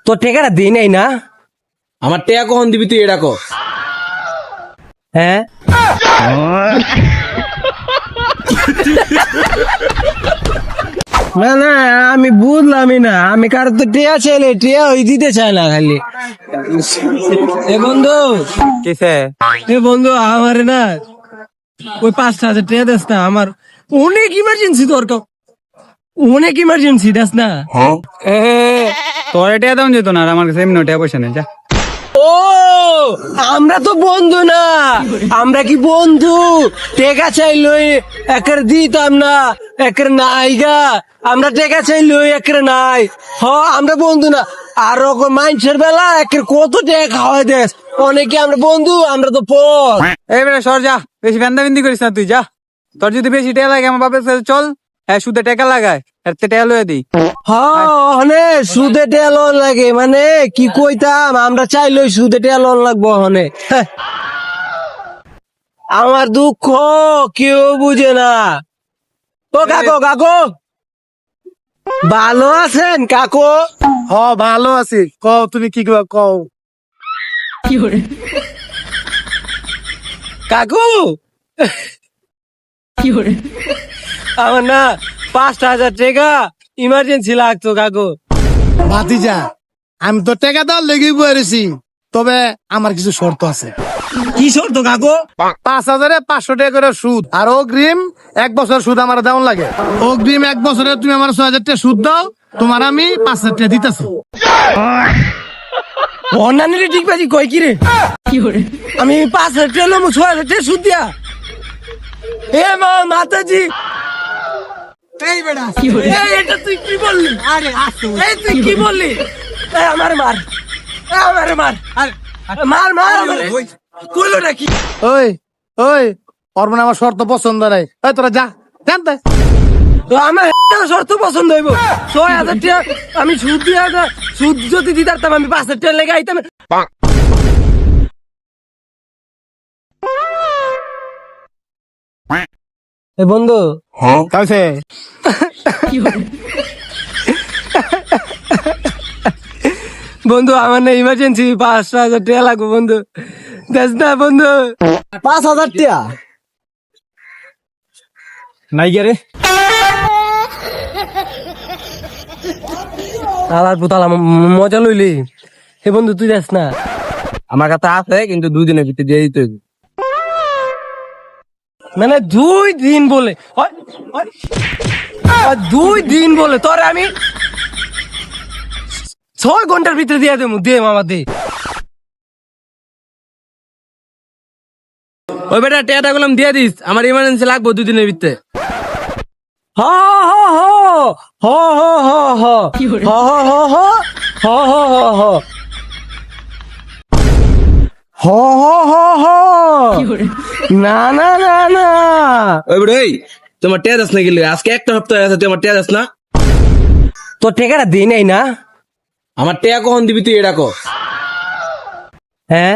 তোর টেকাটা দিই নাই না? আমার টেয়া কখন দিবি তুই এটা কর। হ্যাঁ না না আমি বুঝলামই না, আমি কার তো টিয়া চাইলে টিয়া ওই দিতে চায় না খালি। এ বন্ধু কিসে? এ বন্ধু আমার না ওই 5,000 টিয়া দেস না, আমার অনেক ইমার্জেন্সি দরকার, অনেক ইমার্জেন্সি দেস না। তোর টেয়া দাম যেত না, আর আমার কাছে এমনি টেয়া পয়সা নেই, যা। ও আমরা তো বন্ধু না, আমরা কি বন্ধু? টেকা চাইলো একের দিতাম না, একের নাই গা। আমরা টেকা চাইলো একের নাই। আমরা বন্ধু না। আর মানুষের বেলা একের কত টেকা খাওয়াই দেশ, অনেকে আমরা বন্ধু, আমরা তো পর। এই বেটা সর, যা, বেশি ফ্যান্দাবিন্দি করিস না তুই, যা। তোর যদি বেশি টেয়া লাগে আমার বাপের কাছে চল, হ্যাঁ সুদে টেকা লাগায়, এর টেয়া লয়ে দিই। হনে সুদে টেয়া লোন লাগে মানে কি কইতাম, আমরা চাইলেই সুদে টেয়া লোন লাগবো হনে। আমার দুঃখ কেউ বুঝে না। ও কাকো কাকো ভালো আছেন কাকো? ভালো আছি। কও তুমি কি কও। কাকু আমার না 5,000 টাকা ইমার্জেন্সি লাগতো কাকু। ভাতিজা, আমি তো টাকা দেওয়ার লেগেই বলেছি, তবে আমার কিছু শর্ত আছে। কি শর্ত কাকু? 5,000-এ 500 টাকা করে সুদ, আর অগ্রিম 1 বছর সুদ আমার দেওয়ান লাগে। অগ্রিম 1 বছরে তুমি আমার 6,000 টাকা সুদ দাও, তোমার আমি 5,000 টাকা দিতেছি। অন্যান্য ঠিক বাজি কই কি রে? আমি 5,000 টাকা লম, 6,000 টাকা সুদ দিয়া। এ মা মাতাজি, এই বেটা, এই এটা তুই কি বললি? আরে আসো। এই তুই কি বললি? এই আমারে মার, এই আমারে মার, মার মার আমারে। কইলো নাকি? ওই ওই ওর মনে হয় আমার শর্ত পছন্দ নাই। এই তোরা যা, জানতে। তো আমার একটা শর্ত পছন্দ হইব। 6,000 টাকা আমি সুদ দিয়া, সুদ যদি দিতাম আমি 5,000 টাকা লেগে আইতাম। এ বন্ধু কাছে বন্ধু আমার না ইমার্জেন্সি 5,000 টাকা লাগবে বন্ধু, দেখ না বন্ধু। 5,000 টাকা নাই গে রে। আলার পুতালা মজা লইলি। হে বন্ধু তুই দেখ না। আমার কাছে আছে, কিন্তু 2 দিনের ভিতরে দিয়ে দিতে হইবে। মানে 2 দিন বলে, 2 দিন বলে তোরে আমি 6 ঘন্টার ভিতরে দিয়ে দেবো। দে মামা দে। ওই বেটা টেয়াটা গুলাম দিয়ে দিস, আমার ইমার্জেন্সি লাগবে 2 দিনের ভিতরে। হ হ হ হ হ হ হ হ হ হ হ হ হ হ হ হ না না না না। ওই বেটা, এই তোমার টেয়া দাস না গেলে আজকে একটা সপ্তাহ আছে, তুই আমার টেয়া দাস না। তোর টেকাটা দিই নাই না? আমার টেয়া কখন দিবি তুই এটা কর। হ্যাঁ